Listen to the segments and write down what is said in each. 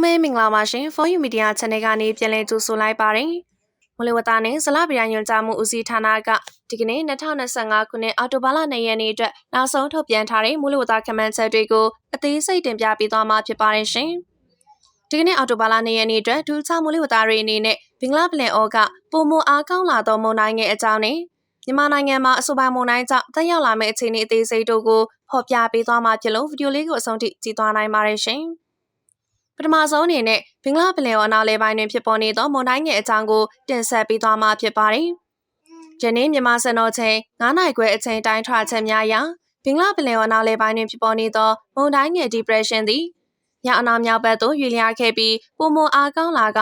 လုံးမဲမင်္ဂလာပါရှင်။ For You Media Channel ကနေပြန်လည်ကြိုဆိုလိုက်ပါတယ်။မိုးလေဝသနဲ့ဇလဗေဒညွှန်ကြားမှုဦးစီးဌာနကဒီကနေ့2025ခုနှစ်အောက်တိုဘာလ2ရက်နေ့အတွက်နောက်ဆုံးထုတ်ပြန်ထားတဲ့မိုးလေဝသခန့်မှန်းချက်တွေကိုအသေးစိတ်တင်ပြပေးသွားမှာဖြစ်ပါတယ်ရှင်။ဒီကနေ့အောက်တိုဘာလ2ရက်နေ့အတွက်ဒူးချမိုးလေဝသတွေအနေနဲ့ဘင်္ဂလားပင်လယ်အော်ကပုံမအားကောင်းလာသောမုန်တိုင်းငယ်အကြောင်းနဲ့မြန်မာနိုင်ငံမှာအဆိုပါမုန်တိုင်းကြောင့်တက်ရောက်လာမယ့်အခြေအနေအသေးစိတ်တို့ကိုဖော်ပြပေးသွားမှာဖြစ်လို့ဗီဒီယိုလေးကိုအဆုံးထိကြည့်သွားနိုင်ပါတယ်ရှင်။ပထမဆုံးအနေနဲ့ဘင်္ဂလားပင်လယ်အော်အနောက်လေပိုင်းတွင်ဖြစ်ပေါ်နေသောမုန်တိုင်းငယ်အကြောင်းကိုတင်ဆက်ပေးသွားမှာဖြစ်ပါတယ်။ယနေ့မြန်မာစံတော်ချိန်9နာရီခွဲအချိန်တိုင်းထွာချက်များအရဘင်္ဂလားပင်လယ်အော်အနောက်လေပိုင်းတွင်ဖြစ်ပေါ်နေသောမုန်တိုင်းငယ် depression သည်ညအနောက်မြောက်ဘက်သို့ရွေ့လျားခဲ့ပြီးပုံမအားကောင်းလာက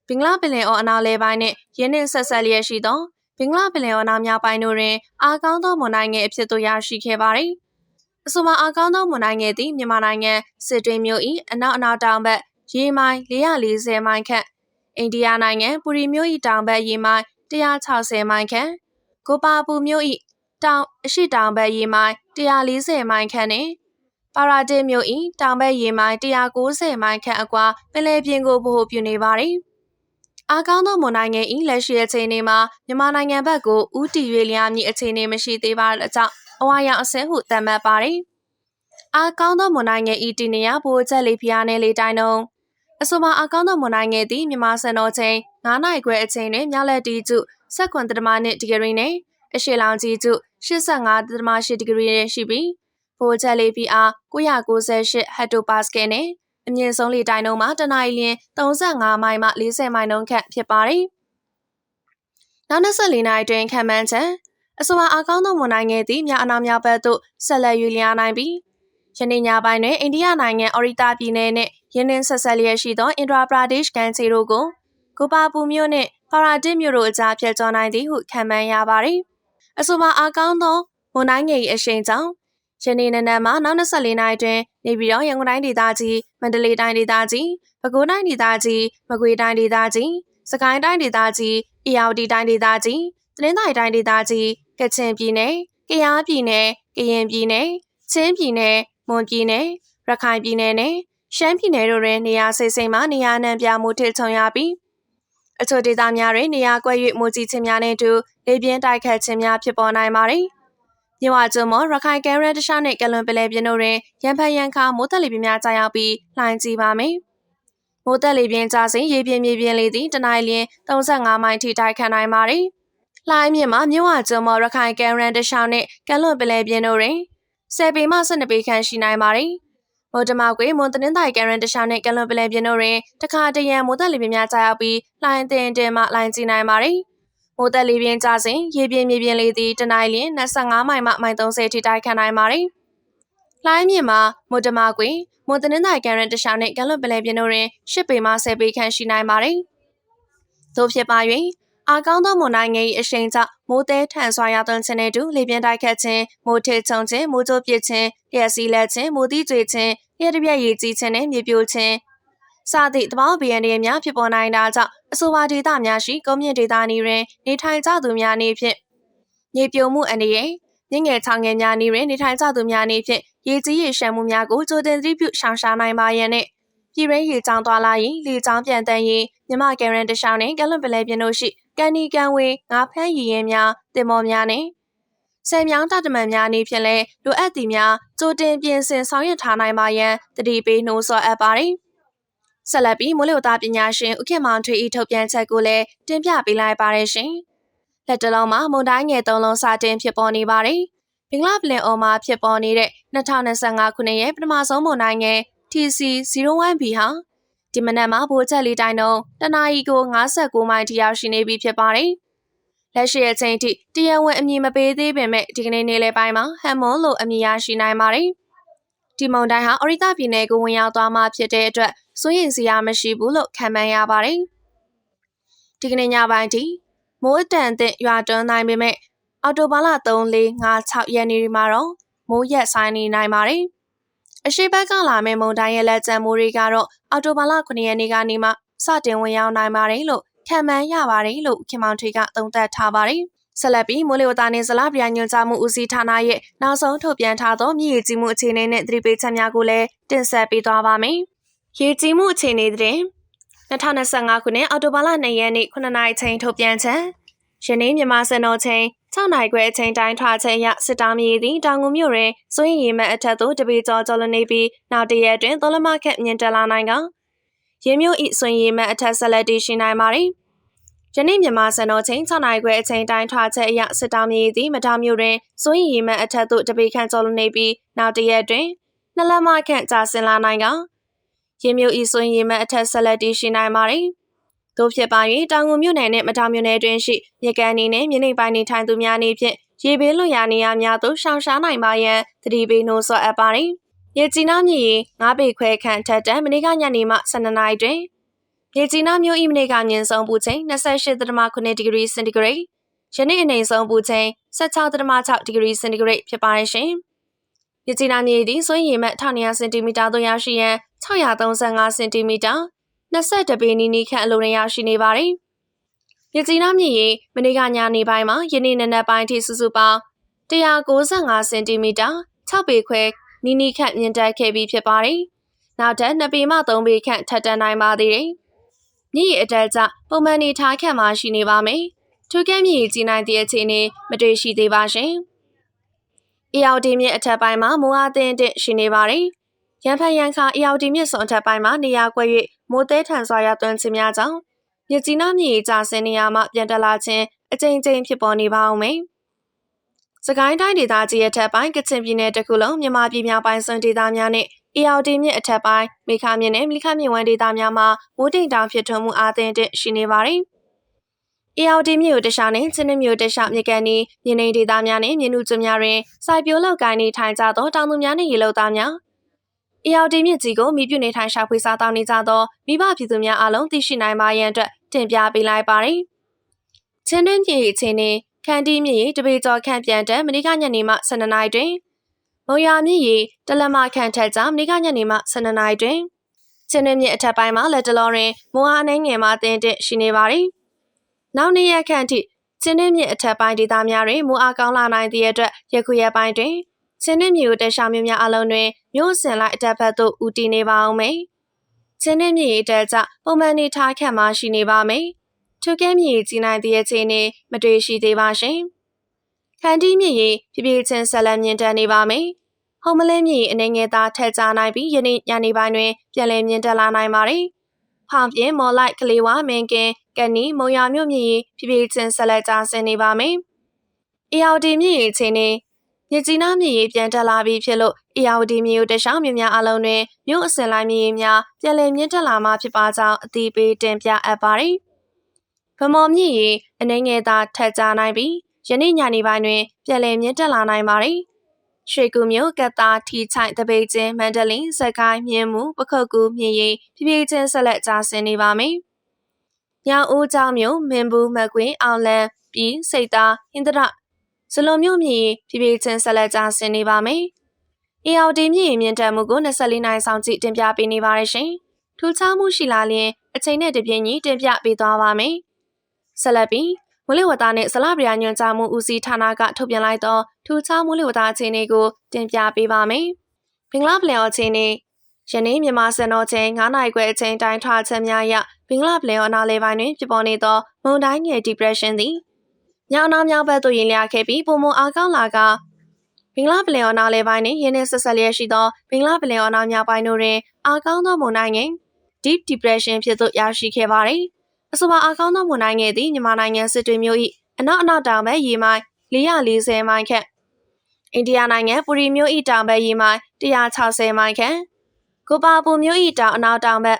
ဘင်္ဂလားပင်လယ်အော်အနောက်လေပိုင်းနှင့်ရင်းနှီးဆက်ဆက်လျက်ရှိသောဘင်္ဂလားပင်လယ်အော်အနောက်မြောက်ပိုင်းတို့တွင်အားကောင်းသောမုန်တိုင်းငယ်အဖြစ်သို့ရရှိခဲ့ပါသည်။အဆိုပါအားကောင်းသောမုန်တိုင်းငယ်သည်မြန်မာနိုင်ငံစစ်တွေမြို့၏အနောက်တောင်ဘက်ရေမိုင်440မိုင်ခန့်အိန္ဒိယနိုင်ငံပူရီမြို့၏တောင်ဘက်ရေမိုင်160မိုင်ခန့်ကိုပါပူမြို့၏အရှေ့တောင်ဘက်ရေမိုင်140မိုင်ခန့်နှင့်ပါရာဒစ်မြို့၏တောင်ဘက်ရေမိုင်190မိုင်ခန့်အကွာပင်လယ်ပြင်ကိုဗဟိုပြုနေပါသည်။အားကောင်းသောမုန်တိုင်းငယ်၏လက်ရှိအခြေအနေမှာမြန်မာနိုင်ငံဘက်ကိုဦးတည်၍လျားမည့်အခြေအနေမရှိသေးပါကြောင့်အဝါရောင်အဆင့်ဟုသတ်မှတ်ပါသည်။အားကောင်းသောမုန်တိုင်းငယ်၏တည်နေရာဗိုလ်ချက်လေဖျားနယ်လေတိုင်းနှုန်းအဆိုပါအားကောင်းသောမုန်တိုင်းငယ်သည်မြန်မာစံတော်ချိန်9နာရီခွဲအချိန်တွင်မြောက်လက်တီကျ19.2ဒီဂရီနှင့်အရှေ့လောင်ကြီးကျ85.8ဒီဂရီရှိပြီးဗိုလ်ချက်လေဖီအား998ဟက်တိုပါစကယ်နှင့်အမြင့်ဆုံးလေတိုင်းနှုန်းမှာတနအီလ35မိုင်မှ40မိုင်နှုန်းခန့်ဖြစ်ပါသည်။နောက်24နာရီတွင်ခန့်မှန်းချက်အဆိုပါအားကောင်းသောမုန်တိုင်းငယ်သည်မြောက်အနောက်မြောက်ဘက်သို့ဆက်လက်ရွေ့လျားနိုင်ပြီးယနေ့ညပိုင်းတွင်အိန္ဒိယနိုင်ငံအော်ရီတာပြည်နယ်နှင့်ရင်းနှင်းဆက်ဆက်လျက်ရှိသောအင်ဒရာပရာဒေ့ရှ်ကန်ချီတို့ကိုပါပူမြို့နှင့်ပါရာဒစ်မြို့တို့အကြားဖြတ်ကျော်နိုင်သည်ဟုခန့်မှန်းရပါသည်။အဆိုပါအားကောင်းသောမုန်တိုင်းငယ်၏အရှိန်ကြောင့်ယနေ့နံနက်မှနောက်24နာရီတွင်နေပြည်တော်ရန်ကုန်တိုင်းဒေသကြီးမန္တလေးတိုင်းဒေသကြီးပဲခူးတိုင်းဒေသကြီးမကွေးတိုင်းဒေသကြီးစကိုင်းတိုင်းဒေသကြီးဧရာဝတီတိုင်းဒေသကြီးတနင်္သာရီတိုင်းဒေသကြီးကချင်ပြည်နယ်ကယားပြည်နယ်ကရင်ပြည်နယ်ချင်းပြည်နယ်မွန်ပြည်နယ်ရခိုင်ပြည်နယ်နဲ့ရှမ်းပြည်နယ်တို့တွင်နေရာစိတ်စိမ်မှနေရာနှံပြမှုထစ်ချုံရပြီးအချို့ဒေသများတွင်နေရာကွက်၍မိုးကြီးခြင်းများနှင့်အတူလေပြင်းတိုက်ခတ်ခြင်းများဖြစ်ပေါ်နိုင်ပါသည်။မြဝကျွန်းမော်ရခိုင်ကဲရဲတခြားနှင့်ကလွန်ပလဲပြင်းတို့တွင်ရန်ဖန်ရန်ခါမိုးသက်လေပြင်းများကြာရောက်ပြီးလှိုင်းကြီးပါမယ်။မိုးသက်လေပြင်းကျစဉ်ရေပြင်းမြေပြင်းလေသည်တနအီလ35မိုင်ထိတိုက်ခတ်နိုင်ပါသည်။လှိုင်းမြင့်မှာမြဝကျွန်းမော်ရခိုင်ကဲရဲတခြားနှင့်ကလွန်ပလဲပြင်းတို့တွင်10ပေမှ12ပေခန့်ရှိနိုင်ပါသည်။မိုးတမကွေမွန်တနင်္သာရီကရန်တခြားနှင့်ကလွန်ပလဲပြင်းတို့တွင်တခါတရံမိုးသက်လေပြင်းများကြာရောက်ပြီးလှိုင်းတင်မှလှိုင်းကြီးနိုင်ပါသည်။မိုးသက်လေပြင်းကျစဉ်ရေပြင်းမြေပြင်းလေသည်တနအီလ25မိုင်မှမိုင်30ထိတိုက်ခတ်နိုင်ပါသည်။လှိုင်းမြင့်မှာမိုးတမကွေမွန်တနင်္သာရီကရန်တခြားနှင့်ကလွန်ပလဲပြင်းတို့တွင်10ပေမှ10ပေခန့်ရှိနိုင်ပါသည်။သို့ဖြစ်ပါ၍အားကောင်းသောမုန်တိုင်းငယ်၏အရှိန်ကြောင့်မိုးသည်ထန်စွာရောက်သွန်းခြင်းနှင့်အတူလေပြင်းတိုက်ခတ်ခြင်းမိုးထစ်ချုံခြင်းမိုးကြိုးပစ်ခြင်းလျှက်စီးလက်ခြင်းမိုးသီးကျွေခြင်းလျှက်တစ်ပြက်ရေကြီးခြင်းနှင့်မြေပြိုခြင်းစသည့်သဘာဝဘေးအန္တရာယ်များဖြစ်ပေါ်နိုင်တာကြောင့်အဆိုပါဒေသများရှိကုန်းမြင့်ဒေသနီတွင်နေထိုင်ကြသူများအနေဖြင့်မြေပြိုမှုအန္တရာယ်မြင့်ငယ်ချောင်းငယ်များနီတွင်နေထိုင်ကြသူများအနေဖြင့်ရေကြီးရေရှမ်းမှုများကိုကြိုတင်သတိပြုရှောင်ရှားနိုင်ပါရန်နှင့်ပြည်ရင်းရေကြောင်းသွားလာရင်လေကြောင်းပြန်တန်းရင်မြမကရန်တရှောင်းနှင့်ကလွန်ပလဲပြင်းတို့ရှိကန်နီကန်ဝေငါးဖမ်းရည်ရင်များတင်မော်များနှင့်ဆယ်မြောင်းတတမန်များအနေဖြင့်လည်းလိုအပ်သည်များကြိုတင်ပြင်ဆင်ဆောင်ရွက်ထားနိုင်ပါရန်တတိပေးနှိုးဆော်အပ်ပါသည်။ဆက်လက်ပြီးမိုးလေဝသပညာရှင်ဦးခင်မောင်ထွေ၏ထုတ်ပြန်ချက်ကိုလည်းတင်ပြပေးလိုက်ပါရရှင်။လက်တလုံးမှာမုန်တိုင်းငယ်3လုံးစတင်ဖြစ်ပေါ်နေပါသည်။ဘင်္ဂလားပင်လယ်အော်မှာဖြစ်ပေါ်နေတဲ့2025ခုနှစ်ရဲ့ပထမဆုံးမုန်တိုင်းငယ် TC01B ဟာဒီမနက်မှာဗိုလ်ချက်လေတိုင်းနှုန်းတနာရီကို59မိုင်ထိရောက်ရှိနေပြီဖြစ်ပါတယ်။လက်ရှိအချိန်ထိတရားဝင်အမည်မပေးသေးပေမဲ့ဒီကနေ့နေ့လယ်ပိုင်းမှာဟမ်မွန်လို့အမည်ရရှိနိုင်ပါတယ်။ဒီမုန်တိုင်းဟာအော်ရီတာပြည်နယ်ကိုဝင်ရောက်သွားမှာဖြစ်တဲ့အတွက်စိုးရိမ်စရာမရှိဘူးလို့ခန့်မှန်းရပါတယ်။ဒီကနေ့ညပိုင်းထိမိုးတန်တဲ့ရွာတွန်းနိုင်ပေမဲ့အော်တိုဘာလ3 4 5 6ရက်နေ့မှာတော့မိုးရက်ဆိုင်နေနိုင်ပါတယ်။အရှိဘက်ကလာမယ့်မုန်တိုင်းရဲ့လက်ကျန်မိုးတွေကတော့အော်တိုဘာလ9ရက်နေ့ကနေမှစတင်ဝင်ရောက်နိုင်ပါတယ်လို့ခံမှန်းရပါတယ်လို့ခင်မောင်ထွေကသုံးသပ်ထားပါတယ်။ဆက်လက်ပြီးမိုးလေဝသနဲ့ဇလဗေဒညွှန်ကြားမှုဦးစီးဌာနရဲ့နောက်ဆုံးထုတ်ပြန်ထားသောမြစ်ရေကြီးမှုအခြေအနေနဲ့သတိပေးချက်များကိုလည်းတင်ဆက်ပေးသွားပါမယ် ရေကြီးမှုအခြေအနေတဲ့2025ခုနှစ်အောက်တိုဘာလ2ရက်နေ့9နာရီချိန်ထုတ်ပြန်ချက်ယနေ့မြန်မာစံတော်ချိန်6နာရီခွဲအချိန်တိုင်းထွာချက်အရစစ်တောင်းမြေသည်တောင်ငူမြို့တွင်စိုးရင်ရေမှတ်အထက်သို့တပေကျော်ကျော်လွန်နေပြီးနောက်တရက်တွင်သောလမခက်မြင့်တက်လာနိုင်ကရေမြို့၏စိုးရင်ရေမှတ်အထက်ဆက်လက်တည်ရှိနိုင်ပါသည်ယနေ့မြန်မာစံတော်ချိန်6နာရီခွဲအချိန်တိုင်းထွာချက်အရစစ်တောင်းမြေသည်မတောင်မြို့တွင်စိုးရင်ရေမှတ်အထက်သို့တပေခန့်ကျော်လွန်နေပြီးနောက်တရက်တွင်2လမခန့်ကျဆင်းလာနိုင်ကရေမြို့ဤဆိုရင်ရေမှတ်အထက်ဆက်လက်တည်ရှိနိုင်ပါတယ်။သို့ဖြစ်ပါ၍တောင်ငူမြို့နယ်နှင့်မတောင်မြို့နယ်တွင်ရှိမြေကန်နေနှင့်မြေနိမ့်ပိုင်းနေထိုင်သူများအနေဖြင့်ရေဘေးလွတ်ရာနေရာများသို့ရှောင်ရှားနိုင်ပါရန်သတိပေးနှိုးဆော်အပ်ပါတယ်။ရေကြီးနားမြစ်ရေ9ပေခွဲခန့်ထက်တန်မနေ့ကညနေမှ12နာရီတွင်ရေကြီးနားမြို့၏မနေ့ကမြင့်ဆုံးပူချိန်28.9ဒီဂရီစင်တီဂရိတ်ယနေ့အနိမ့်ဆုံးပူချိန်16.6ဒီဂရီစင်တီဂရိတ်ဖြစ်ပါရှင်။ရေကြီးနားမြစ်သည်ဆိုရင်ရေမှတ်1200စင်တီမီတာသို့ရောက်ရှိရန်635စင်တီမီတာ22ပေနီခန့်အလိုရင်းရရှိနေပါတယ်။မြကြီးနားမြစ်ရေမနေ့ကညနေပိုင်းမှာယနေ့နံနက်ပိုင်းထိစုစုပေါင်း195စင်တီမီတာ6ပေခွဲနီခန့်မြင့်တက်ခဲ့ပြီးဖြစ်ပါတယ်။နောက်ထပ်2ပေမှ3ပေခန့်ထပ်တက်နိုင်ပါသေးတယ်။မြစ်ရေအတက်ကျပုံမှန်နေထားခန့်မှရှိနေပါမယ်။ထိုကဲမြစ်ရေကြီးနိုင်သည့်အခြေအနေမတွေ့ရှိသေးပါရှင်။အေရောက်ဒီမြစ်အထက်ပိုင်းမှာမိုးအားသင့်တဲ့ရှိနေပါတယ်။ရန်ဖန်ရန်ခါအေရောက်ဒီမြစ်စွန်အထက်ပိုင်းမှာနေရာကွက်၍မိုးသေးထန်စွာရောက်သွန်းခြင်းများကြောင့်မြစ်ကြီးနားမြစ်ရေကျဆင်းနေရာမှပြန်တက်လာခြင်းအကြိမ်ကြိမ်ဖြစ်ပေါ်နေပါဦးမယ်။စကိုင်းတိုင်းဒေသကြီးအထက်ပိုင်းကချင်ပြည်နယ်တစ်ခုလုံးမြန်မာပြည်မြောက်ပိုင်းစွန်ဒေသများနဲ့အေရောက်ဒီမြစ်အထက်ပိုင်းမေခမြစ်နဲ့မိခမြစ်ဝမ်းဒေသများမှာမိုးတိမ်တောင်ဖြစ်ထွန်းမှုအားသင့်တဲ့ရှိနေပါတယ်။အေရောက်ဒီမြစ်ကိုတခြားနဲ့ချင်းနှမြို့တခြားမြေကန်ဤမြေနေဒေသများနဲ့မြေနုကျွများတွင်စိုက်ပျိုးလောက်ကိုင်းနေထိုင်ကြသောတောင်သူများနဲ့ရေလုံသားများအေရောက်ဒီမြစ်ကြီးကိုမိပြုနေထိုင်ရှာဖွေစားတောင်းနေကြသောမိဘပြည်သူများအားလုံးသိရှိနိုင်ပါရန်အတွက်တင်ပြပေးလိုက်ပါတယ်။ချင်းတွင်းပြည်အခြေအနေခန်းတီးမြစ်ရေတပေကျော်ခန့်ပြန်တက်မနေ့ကညနေမှ12နာရီတွင်မုံရွာမြစ်ရေတလက်မခန့်ထက်ကြမနေ့ကညနေမှ12နာရီတွင်ချင်းတွင်းမြစ်အထက်ပိုင်းမှာလက်တလောတွင်မိုးအားနှင်းငယ်မှတင်တက်ရှိနေပါသည်။နောက်နေ့ရက်ခန့်ထိချင်းတွင်းမြစ်အထက်ပိုင်းဒေသများတွင်မိုးအားကောင်းလာနိုင်သည့်အတွက်ယခုရက်ပိုင်းတွင်ချင်းတွင်းမြစ်ကိုတက်ရှာမြို့များအလုံးတွင်မြို့စင်လိုက်အတက်ဘက်သို့ဦးတည်နေပါအောင်မယ်။ချင်းတွင်းမြစ်ရေတက်ကြပုံမှန်နေထားခန့်မှရှိနေပါမယ်။ထိုကဲမြစ်ရေကြီးနိုင်သည့်အခြေအနေမတွေ့ရှိသေးပါရှင်။ခန်းတီးမြစ်ရေပြပြချင်းဆက်လက်မြင့်တက်နေပါမယ်။ဟုံမလင်းမြစ်ရေအနေငယ်သားထက်ကြနိုင်ပြီးယနေ့ညနေပိုင်းတွင်ပြန်လည်မြင့်တက်လာနိုင်ပါတယ်။ဖောင်ပြင်းမော်လိုက်ကလေးဝမင်းကင်ကနီမုံရွာမြို့မြစ်ရေပြပြချင်းဆက်လက်ကျဆင်းနေပါမယ်။အေရောက်ဒီမြစ်ရေအခြေအနေမြစ်ကြီးနားမြစ်ရေပြန်တက်လာပြီးဖြစ်လို့အေရောက်ဒီမြစ်ကိုတခြားမြို့များအလုံးတွင်မြို့အစင်လိုက်မြစ်ရေများပြန်လည်မြင့်တက်လာမှဖြစ်ပါကြောင်းအသိပေးတင်ပြအပ်ပါတယ်။ဗမော်မြစ်ရေအနေငယ်သာထက်ကြနိုင်ပြီးယနေ့ညနေပိုင်းတွင်ပြန်လည်မြင့်တက်လာနိုင်ပါတယ်။ရွှေကူမြို့ကတာထီချိုင်တပိတ်ချင်းမန္တလေးစကိုင်းမြင်းမှုပခုတ်ကူမြစ်ရေပြပြချင်းဆက်လက်ကျဆင်းနေပါမယ်။ညောင်ဦးကျောင်းမြို့မင်းဘူးမကွင်းအောင်လန်းပြည်စိတ်သားဟင်္ဒရဇလွန်မြို့မြစ်ရေပြပြချင်းဆက်လက်ကျဆင်းနေပါမယ်။အေရောက်ဒီမြစ်ရေမြင့်တက်မှုကို24နိုင်ဆောင်ကြည့်တင်ပြပေးနေပါရရှင်။ထူးခြားမှုရှိလာရင်အချိန်နဲ့တပြေးညီတင်ပြပေးသွားပါမယ်။ဆက်လက်ပြီးမိုးလေဝသနဲ့ဇလဗေဒညွှန်ကြားမှုဦးစီးဌာနကထုတ်ပြန်လိုက်သောထူးခြားမိုးလေဝသအခြေအနေကိုတင်ပြပေးပါမယ်။ဘင်္ဂလားပလင်အခြေအနေယနေ့မြန်မာစံတော်ချိန်9နာရီခွဲအချိန်တိုင်းထွာချက်များအရဘင်္ဂလားပလင်အနားလေပိုင်းတွင်ဖြစ်ပေါ်နေသောမုန်တိုင်းငယ် depression သည်ညောင်နှောင်းမြောက်ဘက်သို့ရင်လျာခဲ့ပြီးပုံမအားကောင်းလာကဘင်္ဂလားပလင်အနားလေပိုင်းနှင့်ယင်းနှင့်ဆက်ဆက်လျက်ရှိသောဘင်္ဂလားပလင်အနားမြောက်ပိုင်းတို့တွင်အားကောင်းသောမုန်တိုင်းငယ် deep depression ဖြစ်သို့ရောက်ရှိခဲ့ပါသည်။အဆိုပါအားကောင်းသောမုန်တိုင်းငယ်သည်မြန်မာနိုင်ငံစစ်တွေမြို့၏အနောက်တောင်ဘက်ရေမိုင်440မိုင်ခန့်အိန္ဒိယနိုင်ငံပူရီမြို့၏တောင်ဘက်ရေမိုင်160မိုင်ခန့်ကိုပါပူမြို့၏တောင်အနောက်တောင်ဘက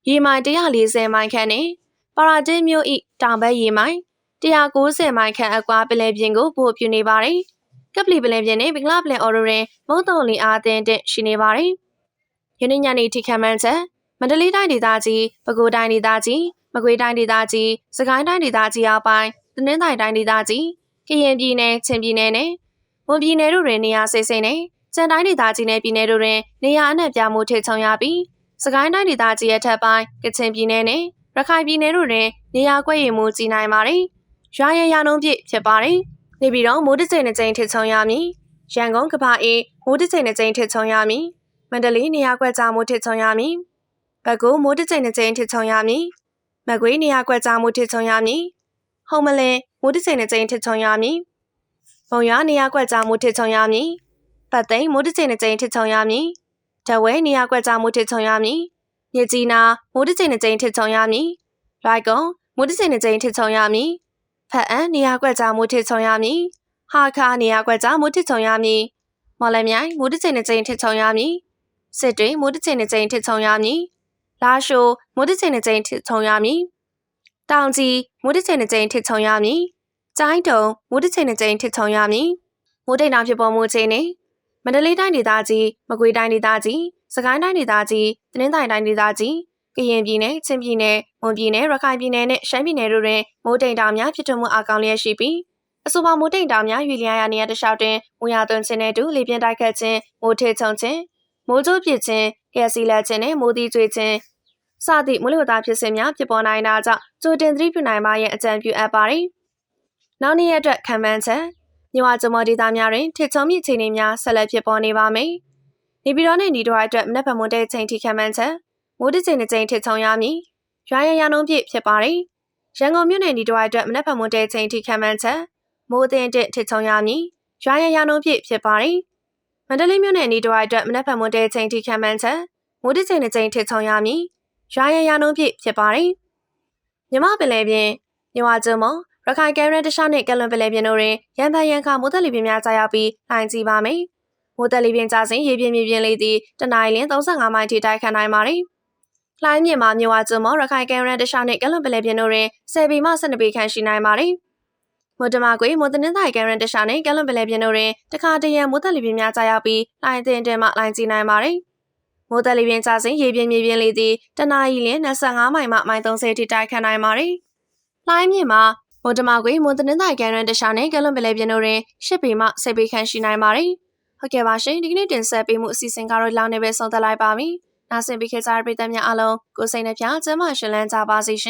်ရေမိုင်140မိုင်ခန့်နှင့်ပါရာဒစ်မြို့၏တောင်ဘက်ရေမိုင်190မိုင်ခန့်အကွာပင်လယ်ပြင်ကိုပို့ပြနေပါသည်။ကပလီပင်လယ်ပြင်နှင့်ဘင်္ဂလားပင်လယ်အော်ရိုတွင်မုန်တုံလီအားသင့်ရှိနေပါသည်။ယနေ့ညနေထိခန့်မှန်းချက်မန္တလေးတိုင်းဒေသကြီးပဲခူးတိုင်းဒေသကြီးမကွေးတိုင်းဒေသကြီးစကိုင်းတိုင်းဒေသကြီးအောက်ပိုင်းတနင်္သာရီတိုင်းဒေသကြီးကရင်ပြည်နယ်ချင်းပြည်နယ်နဲ့မွန်ပြည်နယ်တို့တွင်နေရာစိစိနဲ့ကျန်တိုင်းဒေသကြီးနယ်ပြည်နယ်တို့တွင်နေရာအနှံ့ပြားမှုထိချုံရပြီးစကိုင်းတိုင်းဒေသကြီးအထက်ပိုင်းကချင်ပြည်နယ်နဲ့ရခိုင်ပြည်နယ်တို့တွင်နေရာကွက်ရည်မှုကြီးနိုင်ပါတယ်။ရွာရရနှုန်းပြည့်ဖြစ်ပါတယ်။နေပြည်တော်မိုးတစ်ချိန်တစ်ချိန်ထိချုံရမည်။ရန်ကုန်ကပအေးမိုးတစ်ချိန်တစ်ချိန်ထိချုံရမည်။မန္တလေးနေရာကွက်ကြားမှုထိချုံရမည် ဘက်ကိုမိုးတစ်ချိန်တစ်ချိန်ထစ်ချုံရမည်မကွေးနေရာကွက်ကြားမှုထစ်ချုံရမည်ဟုံမလင်းမိုးတစ်ချိန်တစ်ချိန်ထစ်ချုံရမည်ဘုံရွာနေရာကွက်ကြားမှုထစ်ချုံရမည်ပတ်သိမ်းမိုးတစ်ချိန်တစ်ချိန်ထစ်ချုံရမည်တဝဲနေရာကွက်ကြားမှုထစ်ချုံရမည်မြစ်ကြီးနာမိုးတစ်ချိန်တစ်ချိန်ထစ်ချုံရမည်ရိုက်ကုံမိုးတစ်ချိန်တစ်ချိန်ထစ်ချုံရမည်ဖက်အံနေရာကွက်ကြားမှုထစ်ချုံရမည်ဟာခါနေရာကွက်ကြားမှုထစ်ချုံရမည်မော်လမြိုင်မိုးတစ်ချိန်တစ်ချိန်ထစ်ချုံရမည်စစ်တွေမိုးတစ်ချိန်တစ်ချိန်ထစ်ချုံရမည်လာရှိုမိုးတစ်ချိန်တစ်ချိန်ထစ်ချုံရမည်တောင်ကြီးမိုးတစ်ချိန်တစ်ချိန်ထစ်ချုံရမည်ကျိုင်းတုံမိုးတစ်ချိန်တစ်ချိန်ထစ်ချုံရမည်မိုးတိမ်တောင်ဖြစ်ပေါ်မှုချိန်နေမန္တလေးတိုင်းဒေသကြီးမကွေးတိုင်းဒေသကြီးစကိုင်းတိုင်းဒေသကြီးတနင်္သာရီတိုင်းဒေသကြီးကရင်ပြည်နယ်ချင်းပြည်နယ်မွန်ပြည်နယ်ရခိုင်ပြည်နယ်နဲ့ရှမ်းပြည်နယ်တို့တွင်မိုးတိမ်တောင်များဖြစ်ထွန်းမှုအားကောင်းလျက်ရှိပြီးအဆိုပါမိုးတိမ်တောင်များရွေလျားရာနေရာတစ်လျှောက်တွင်မိုးရွာသွန်းခြင်းနဲ့အတူလေပြင်းတိုက်ခတ်ခြင်းမိုးထစ်ချုံခြင်းမိုးကြိုးပစ်ခြင်းလျှက်စီးလက်ခြင်းနဲ့မိုးသီးကျွေးခြင်းစသည့်မိုးလေဝသဖြစ်စဉ်များဖြစ်ပေါ်နိုင်တာကြောင့်ကြိုတင်သတိပြုနိုင်ပါရန်အကြံပြုအပ်ပါတယ်။နောက်နေ့ရက်အတွက်ခံမှန်းချက်မြဝကျမော်ဒေသများတွင်ထစ်ချုံမြင့်အခြေအနေများဆက်လက်ဖြစ်ပေါ်နေပါမယ်။နေပြည်တော်နှင့်ဒီတော်အတွက်မနက်ဖြန်မွန်တဲ့ချိန်ထိခံမှန်းချက်မိုးတစ်ချိန်တစ်ချိန်ထစ်ချုံရမည်။ရွာရန်ရနှုန်းပြည့်ဖြစ်ပါတယ်။ရန်ကုန်မြို့နယ်ဒီတော်အတွက်မနက်ဖြန်မွန်တဲ့ချိန်ထိခံမှန်းချက်မိုးအသင်းတစ်ထစ်ချုံရမည်။ရွာရန်ရနှုန်းပြည့်ဖြစ်ပါတယ်။မန္တလေးမြို့နယ်ဒီတော်အတွက်မနက်ဖြန်မွန်တဲ့ချိန်ထိခံမှန်းချက်မိုးတစ်ချိန်တစ်ချိန်ထစ်ချုံရမည်။ရွာရန်ရနှုန်းပြည့်ဖြစ်ပါတယ်။မြမပင်လယ်ပြင်မြဝကျမော်ရခိုင်ကဲရန်တခြားနှင့်ကလွန်ပင်လယ်ပြင်တို့တွင်ရန်ဖန်ရန်ခါမိုးသက်လေပြင်းများကြာရောက်ပြီးလှိုင်းကြီးပါမယ်။မိုးသက်လေပြင်းကျစဉ်ရေပြင်းမြေပြင်းလေးသည်တနအီလ35မိုင်ထိတိုက်ခတ်နိုင်ပါသည်။လှိုင်းမြင့်မှာမြဝကျမော်ရခိုင်ကဲရန်တခြားနှင့်ကလွန်ပင်လယ်ပြင်တို့တွင်10ပေမှ12ပေခန့်ရှိနိုင်ပါသည်။မိုးတမကွေမိုးတနင်္သာရီကဲရန်တခြားနှင့်ကလွန်ပင်လယ်ပြင်တို့တွင်တခါတရံမိုးသက်လေပြင်းများကြာရောက်ပြီးလှိုင်းတင်တင်မှလှိုင်းကြီးနိုင်ပါသည်။မိုးသက်လေပြင်းကျစဉ်ရေပြင်းမြေပြင်းလေးသည်တနအီလ25မိုင်မှမိုင်30ထိတိုက်ခတ်နိုင်ပါသည်။လှိုင်းမြင့်မှာမိုးတမကွေမိုးတနင်္သာရီကဲရန်တခြားနှင့်ကလွန်ပင်လယ်ပြင်တို့တွင်10ပေမှ10ပေခန့်ရှိနိုင်ပါသည်။ဟုတ်ကဲ့ပါရှင်ဒီကနေ့တင်ဆက်ပေးမှုအစီအစဉ်ကတော့လောက်နေပဲဆုံးသက်လိုက်ပါပြီ။နားဆင်ပေးခဲ့ကြတဲ့ပရိသတ်များအားလုံးကိုယ်စိတ်နှပြကျန်းမာရှင်လန်းကြပါစေရှင်